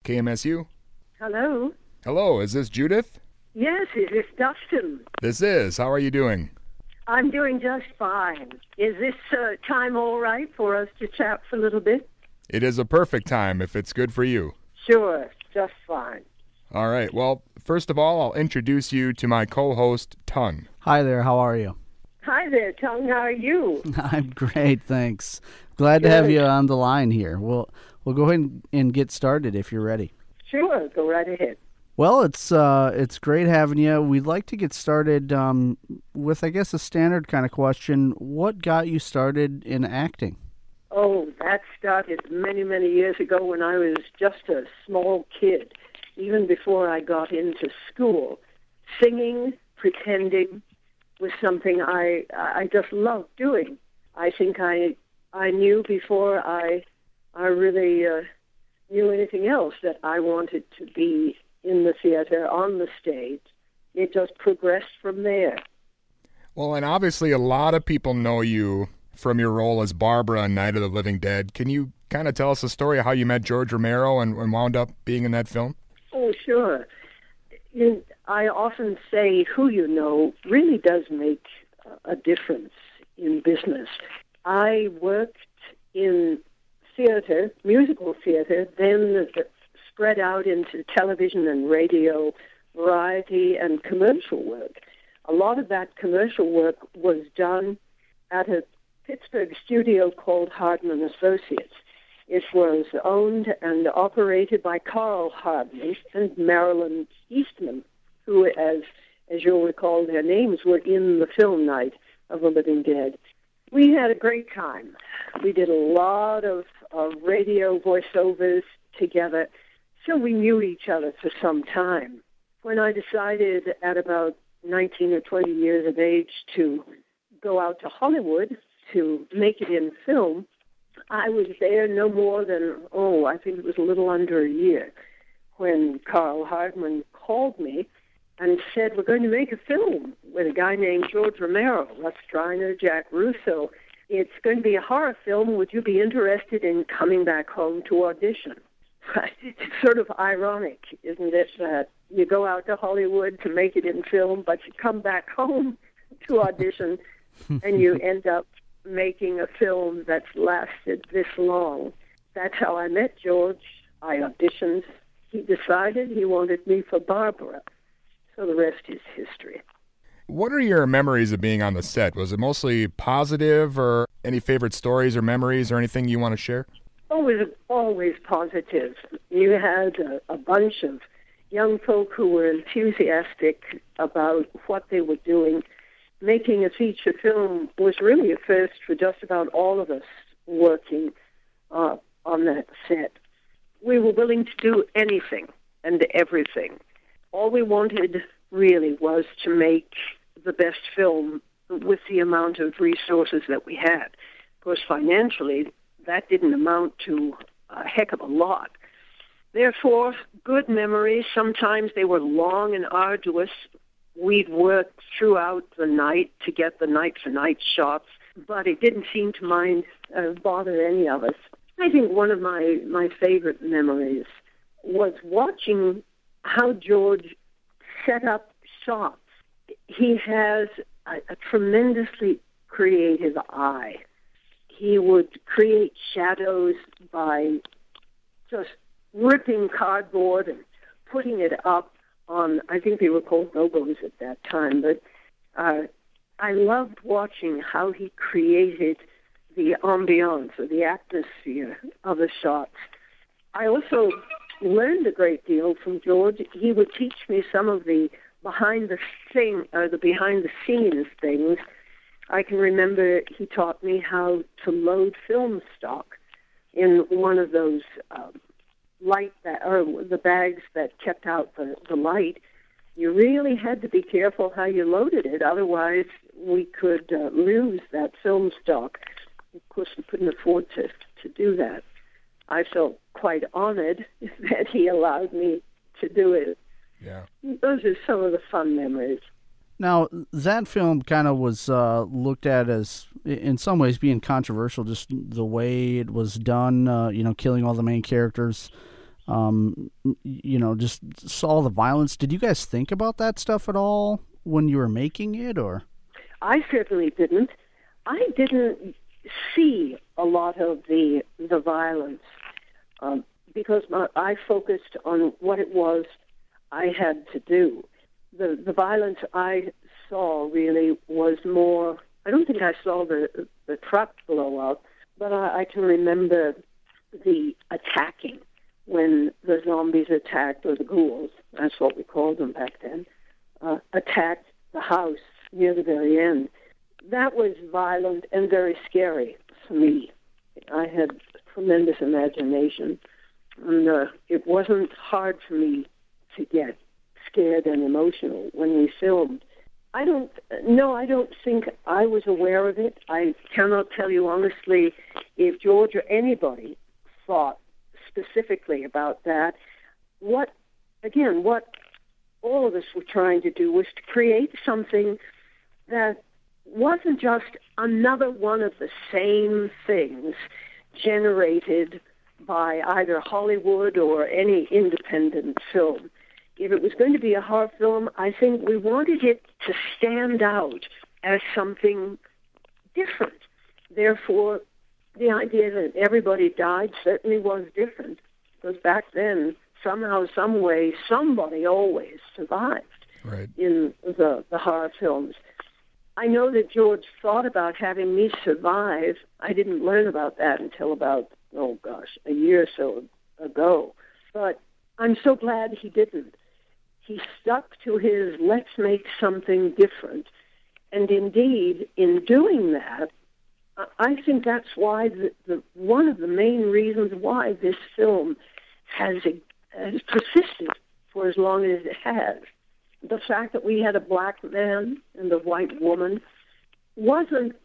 KMSU. Hello. Hello, is this Judith? Yes, it is Dustin. This is. How are you doing? I'm doing just fine. Is this time all right for us to chat for a little bit? It is a perfect time if it's good for you. Sure, just fine. All right, well, first of all, I'll introduce you to my co-host, Tun. Hi there, how are you? Hi there, Tung. How are you? I'm great, thanks. Glad to have you on the line here. We'll go ahead and get started if you're ready. Sure, go right ahead. Well, it's great having you. We'd like to get started with, I guess, a standard kind of question. What got you started in acting? Oh, that started many, many years ago when I was just a small kid, even before I got into school. Singing, pretending was something I just loved doing. I think I knew before I really knew anything else that I wanted to be in the theater, on the stage. It just progressed from there. Well, and obviously a lot of people know you from your role as Barbra in Night of the Living Dead. Can you kind of tell us the story of how you met George Romero and wound up being in that film? Oh, sure. I often say who you know really does make a difference in business. I worked in theater, musical theater, then spread out into television and radio, variety, and commercial work. A lot of that commercial work was done at a Pittsburgh studio called Hardman Associates. It was owned and operated by Carl Hardman and Marilyn Eastman, who, as you'll recall, their names were in the film Night of the Living Dead. We had a great time. We did a lot of radio voiceovers together, so we knew each other for some time. When I decided at about 19 or 20 years of age to go out to Hollywood to make it in film, I was there no more than, I think it was a little under a year, when Carl Hardman called me and said, we're going to make a film with a guy named George Romero, Les Striner, Jack Russo. It's going to be a horror film. Would you be interested in coming back home to audition? It's sort of ironic, isn't it, that you go out to Hollywood to make it in film, but you come back home to audition and you end up making a film that's lasted this long. That's how I met George. I auditioned. He decided he wanted me for Barbra. So the rest is history. What are your memories of being on the set? Was it mostly positive, or any favorite stories or memories or anything you want to share? Always positive. You had a bunch of young folk who were enthusiastic about what they were doing. Making a feature film was really a first for just about all of us working on that set. We were willing to do anything and everything. All we wanted really was to make the best film with the amount of resources that we had. Of course, financially, that didn't amount to a heck of a lot. Therefore, good memories. Sometimes they were long and arduous. We'd work throughout the night to get the night-for-night shots, but it didn't seem to bother any of us. I think one of my favorite memories was watching how George set up shots. He has a tremendously creative eye. He would create shadows by just ripping cardboard and putting it up on, I think they were called gobos at that time, but I loved watching how he created the ambiance or the atmosphere of the shots. I also learned a great deal from George. He would teach me some of the behind the scenes things. I can remember he taught me how to load film stock in one of those the bags that kept out the light. You really had to be careful how you loaded it, otherwise we could lose that film stock. Of course, we couldn't afford to do that. I felt quite honored that he allowed me to do it. Yeah. Those are some of the fun memories. Now, that film kind of was looked at as, in some ways, being controversial, just the way it was done, killing all the main characters. just saw the violence. Did you guys think about that stuff at all when you were making it, or? I certainly didn't. I didn't see a lot of the violence because I focused on what it was I had to do. The violence I saw really was more. I don't think I saw the truck blow up, but I can remember the attacking when the zombies attacked, or the ghouls, that's what we called them back then, attacked the house near the very end. That was violent and very scary for me. I had tremendous imagination, and it wasn't hard for me to get scared and emotional when we filmed. I don't think I was aware of it. I cannot tell you honestly if George or anybody thought specifically about that. What all of us were trying to do was to create something that wasn't just another one of the same things generated by either Hollywood or any independent film. If it was going to be a horror film, I think we wanted it to stand out as something different. Therefore, the idea that everybody died certainly was different, because back then, somehow, some way, somebody always survived in the horror films. I know that George thought about having me survive. I didn't learn about that until about, a year or so ago. But I'm so glad he didn't. He stuck to his let's make something different. And indeed, in doing that, I think that's why one of the main reasons why this film has persisted for as long as it has. The fact that we had a black man and a white woman wasn't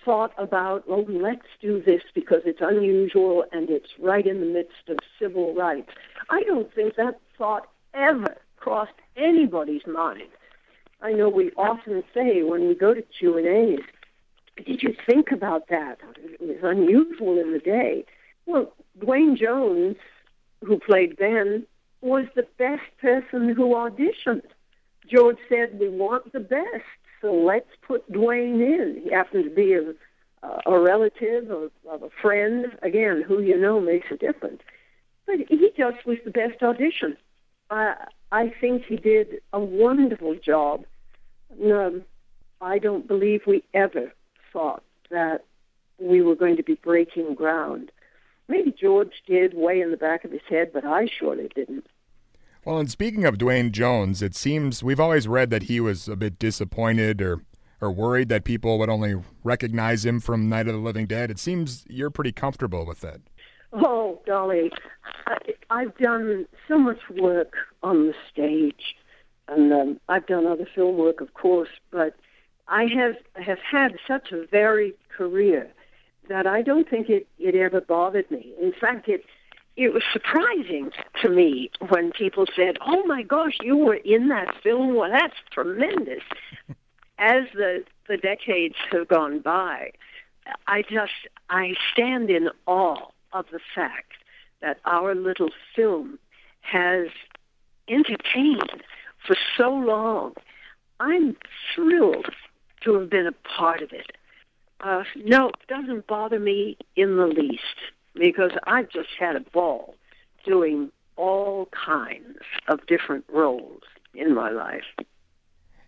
thought about, let's do this because it's unusual and it's right in the midst of civil rights. I don't think that thought ever crossed anybody's mind. I know we often say when we go to Q&As, did you think about that? It was unusual in the day. Well, Dwayne Jones, who played Ben, was the best person who auditioned. George said, we want the best, so let's put Dwayne in. He happens to be a relative of a friend. Again, who you know makes a difference. But he just was the best audition. I think he did a wonderful job. I don't believe we ever thought that we were going to be breaking ground. Maybe George did way in the back of his head, but I surely didn't. Well, and speaking of Dwayne Jones, it seems we've always read that he was a bit disappointed or worried that people would only recognize him from Night of the Living Dead. It seems you're pretty comfortable with that. Oh, golly. I've done so much work on the stage, and I've done other film work, of course, but I have had such a varied career that I don't think it ever bothered me. In fact, it was surprising to me when people said, oh my gosh, you were in that film? Well, that's tremendous. As the decades have gone by, I stand in awe of the fact that our little film has entertained for so long. I'm thrilled to have been a part of it. No, it doesn't bother me in the least, because I've just had a ball doing all kinds of different roles in my life.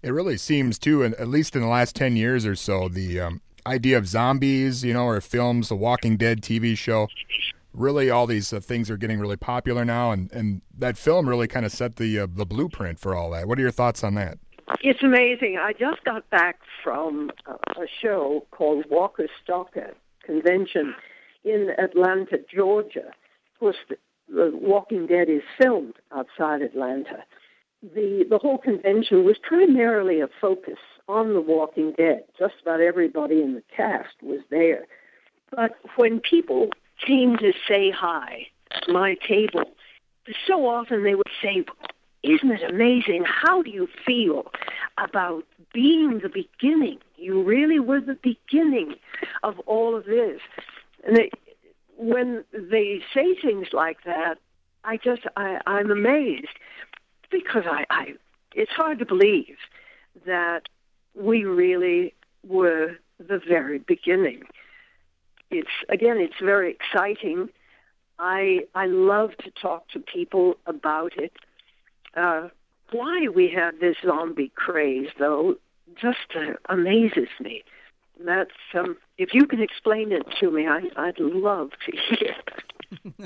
It really seems, too, at least in the last 10 years or so, the idea of zombies, or films, the Walking Dead TV show, really all these things are getting really popular now, and that film really kind of set the blueprint for all that. What are your thoughts on that? It's amazing. I just got back from a show called Walker Stalker Convention in Atlanta, Georgia. Of course, the Walking Dead is filmed outside Atlanta. The whole convention was primarily a focus on The Walking Dead. Just about everybody in the cast was there. But when people came to say hi at my table, so often they would say, isn't it amazing? How do you feel about being the beginning? You really were the beginning of all of this. And when they say things like that, I'm amazed because it's hard to believe that we really were the very beginning. It's very exciting. I love to talk to people about it. Why we have this zombie craze, though, just amazes me. That's if you can explain it to me, I'd love to hear.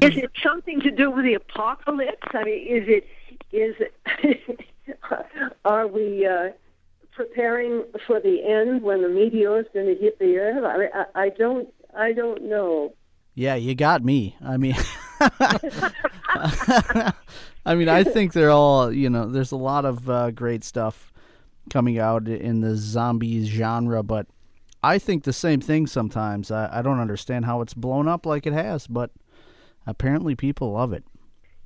Is it something to do with the apocalypse? I mean, is it? Are we preparing for the end when the meteor is going to hit the earth? I don't know. Yeah, you got me. I mean, I think they're all, there's a lot of great stuff coming out in the zombies genre, but I think the same thing sometimes. I don't understand how it's blown up like it has, but apparently people love it.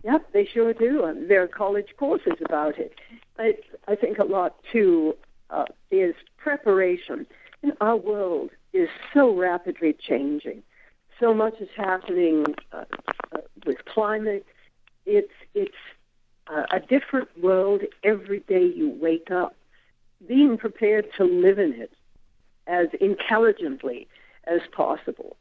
Yep, they sure do. There are college courses about it. I think a lot, too, is preparation. And our world is so rapidly changing. So much is happening with climate. It's a different world every day you wake up. Being prepared to live in it as intelligently as possible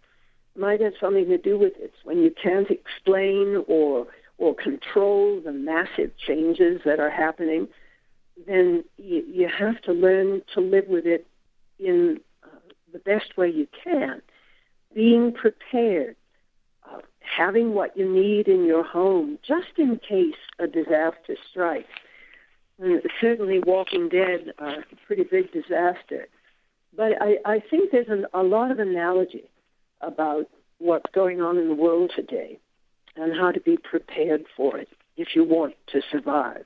might have something to do with it. When you can't explain or control the massive changes that are happening, then you have to learn to live with it in the best way you can. Being prepared, having what you need in your home, just in case a disaster strikes. And certainly Walking Dead, a pretty big disaster. But I think there's a lot of analogy about what's going on in the world today and how to be prepared for it if you want to survive.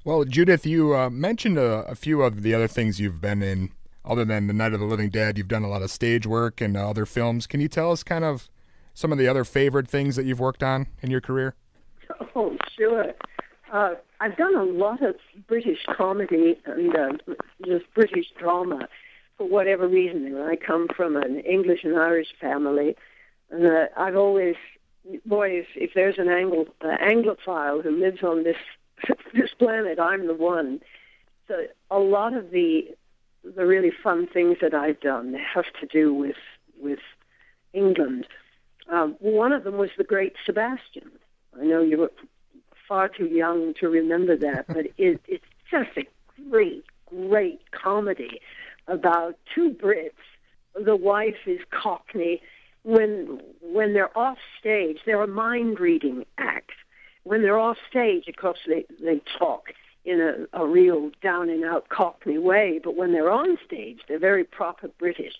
Well, Judith, you mentioned a few of the other things you've been in. Other than The Night of the Living Dead, you've done a lot of stage work and other films. Can you tell us kind of some of the other favorite things that you've worked on in your career? Oh, sure. I've done a lot of British comedy and just British drama for whatever reason. I come from an English and Irish family, and I've always, if there's an Anglophile who lives on this planet, I'm the one. So a lot of the really fun things that I've done have to do with England. One of them was The Great Sebastian. I know you were far too young to remember that, but it's just a great comedy about two Brits. The wife is Cockney. When they're off stage, they're a mind-reading act. When they're off stage, of course, they talk in a real down-and-out Cockney way, but when they're on stage, they're very proper British.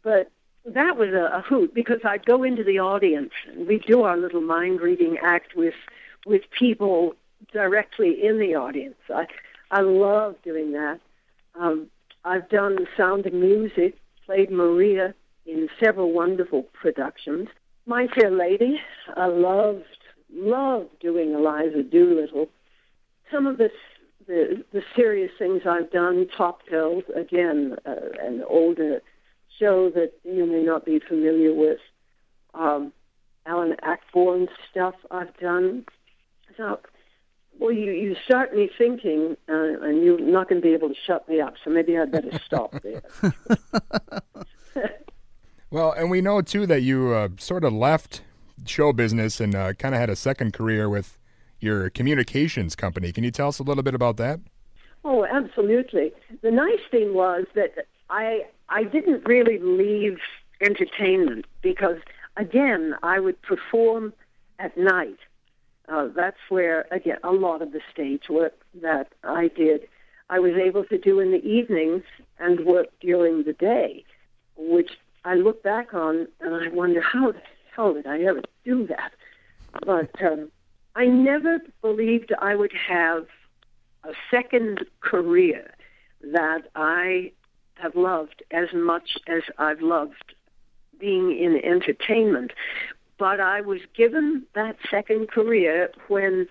But that was a hoot, because I'd go into the audience, and we'd do our little mind-reading act with people directly in the audience. I love doing that. I've done Sound of Music, played Maria in several wonderful productions. My Fair Lady, I loved doing Eliza Doolittle. Some of the serious things I've done, Top Girls, again, an older show that you may not be familiar with. Alan Ayckbourn stuff I've done. So, well, you start me thinking, and you're not going to be able to shut me up, so maybe I'd better stop there. Well, and we know, too, that you sort of left show business and kind of had a second career with your communications company. Can you tell us a little bit about that? Oh, absolutely. The nice thing was that I didn't really leave entertainment because, again, I would perform at night. That's where, again, a lot of the stage work that I did, I was able to do in the evenings and work during the day, which I look back on and I wonder, how the hell did I ever do that? But I never believed I would have a second career that I have loved as much as I've loved being in entertainment. But I was given that second career when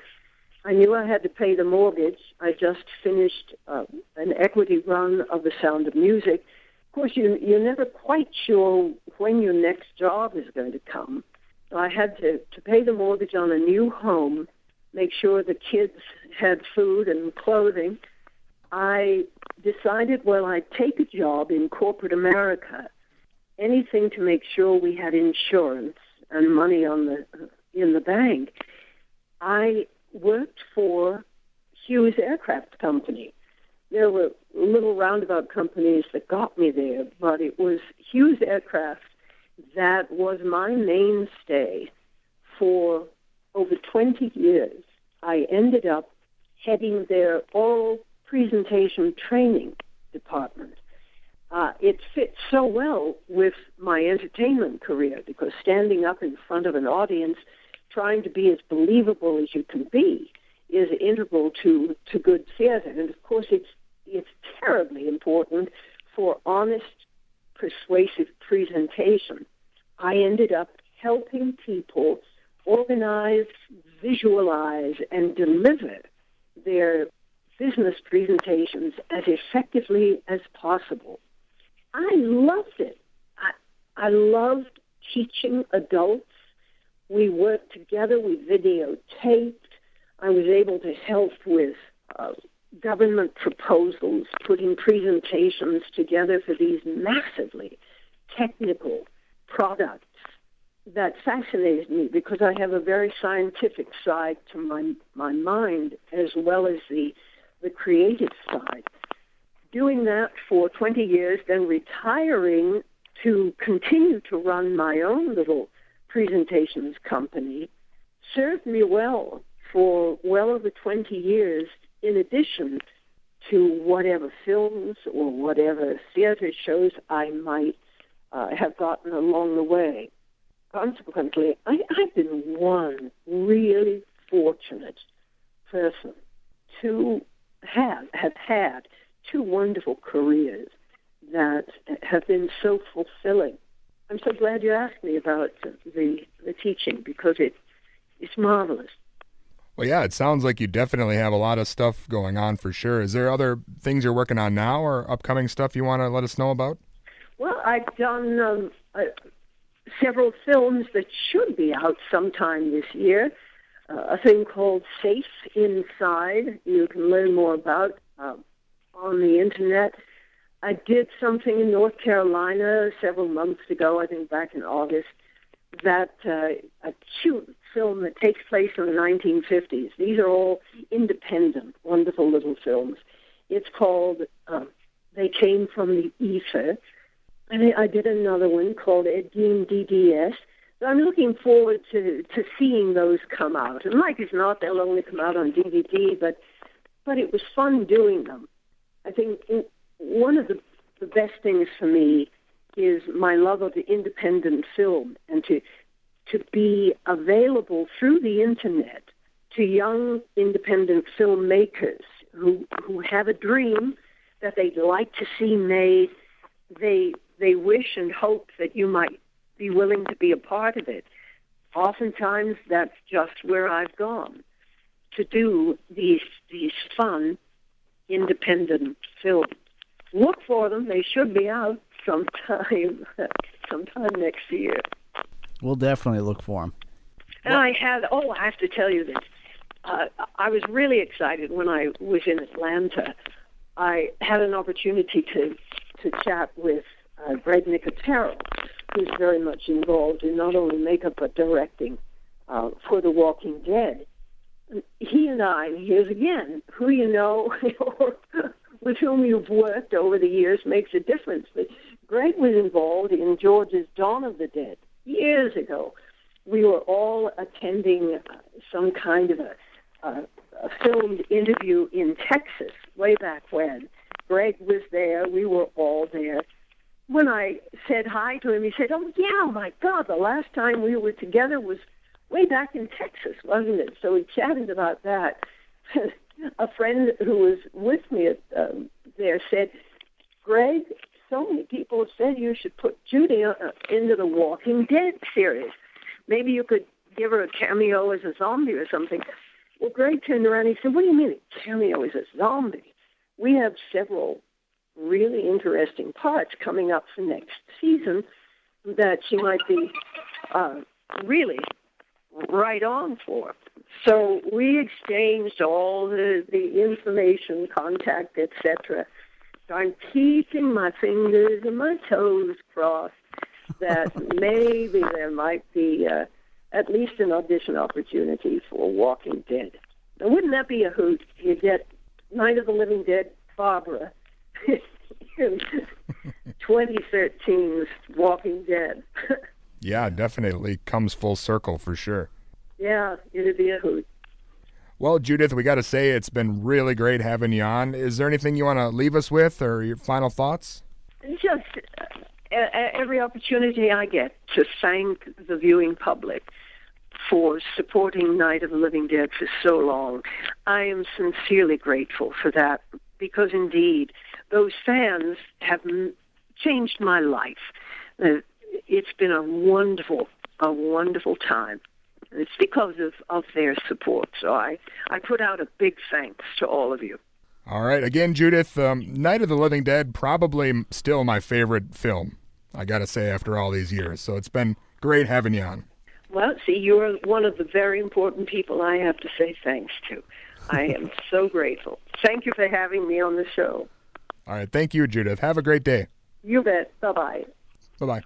I knew I had to pay the mortgage. I just finished an equity run of The Sound of Music. Of course, you're never quite sure when your next job is going to come. I had to pay the mortgage on a new home, make sure the kids had food and clothing. I decided, well, I'd take a job in corporate America, anything to make sure we had insurance and money in the bank. I worked for Hughes Aircraft Company. There were little roundabout companies that got me there, but it was Hughes Aircraft that was my mainstay for over 20 years. I ended up heading their oral presentation training department. It fits so well with my entertainment career because standing up in front of an audience, trying to be as believable as you can be, is integral to good theater. And of course, it's terribly important for honest, persuasive presentation. I ended up helping people organize, visualize, and deliver their business presentations as effectively as possible. I loved it. I loved teaching adults. We worked together. We videotaped. I was able to help with government proposals, putting presentations together for these massively technical products. That fascinated me because I have a very scientific side to my mind as well as the creative side. Doing that for 20 years, then retiring to continue to run my own little presentations company served me well for well over 20 years, in addition to whatever films or whatever theater shows I might have gotten along the way. Consequently, I've been one really fortunate person to have had two wonderful careers that have been so fulfilling. I'm so glad you asked me about the teaching because it's marvelous. Well, yeah, it sounds like you definitely have a lot of stuff going on for sure. Is there other things you're working on now or upcoming stuff you want to let us know about? Well, I've done several films that should be out sometime this year. A thing called Safe Inside you can learn more about on the internet. I did something in North Carolina several months ago, I think back in August, that a cute film that takes place in the 1950s. These are all independent, wonderful little films. It's called They Came from the Ether. And I did another one called Ed Gein, D.D.S. So I'm looking forward to seeing those come out. And like as not, they'll only come out on DVD, but it was fun doing them. I think one of the best things for me is my love of the independent film and to be available through the internet to young independent filmmakers who have a dream that they'd like to see made. They wish and hope that you might be willing to be a part of it. Oftentimes, that's just where I've gone, to do these fun, independent films. Look for them. They should be out sometime next year. We'll definitely look for them. And I have to tell you this. I was really excited when I was in Atlanta. I had an opportunity to chat with Greg Nicotero, who's very much involved in not only makeup but directing for The Walking Dead. He and I, here's again, who you know or with whom you've worked over the years makes a difference. But Greg was involved in George's Dawn of the Dead years ago. We were all attending some kind of a filmed interview in Texas way back when. Greg was there. We were all there. When I said hi to him, he said, "Oh, yeah, my God, the last time we were together was way back in Texas, wasn't it?" So we chatted about that. A friend who was with me there said, "Greg, so many people have said you should put Judy into the Walking Dead series. Maybe you could give her a cameo as a zombie or something." Well, Greg turned around and he said, "What do you mean a cameo as a zombie? We have several really interesting parts coming up for next season that she might be really right on for. So we exchanged all the information, contact, etc. So I'm keeping my fingers and my toes crossed that maybe there might be at least an audition opportunity for Walking Dead. Now, wouldn't that be a hoot? You get Night of the Living Dead, Barbra, in 2013's Walking Dead. Yeah, definitely comes full circle for sure. Yeah, it'd be a hoot. Well, Judith, we got to say it's been really great having you on. Is there anything you want to leave us with or your final thoughts? Just every opportunity I get to thank the viewing public for supporting Night of the Living Dead for so long. I am sincerely grateful for that because, indeed, those fans have changed my life. It's been a wonderful time. It's because of their support. So I put out a big thanks to all of you. All right. Again, Judith, Night of the Living Dead, probably still my favorite film, I got to say, after all these years. So it's been great having you on. Well, see, you're one of the very important people I have to say thanks to. I am so grateful. Thank you for having me on the show. All right. Thank you, Judith. Have a great day. You bet. Bye-bye. Bye-bye.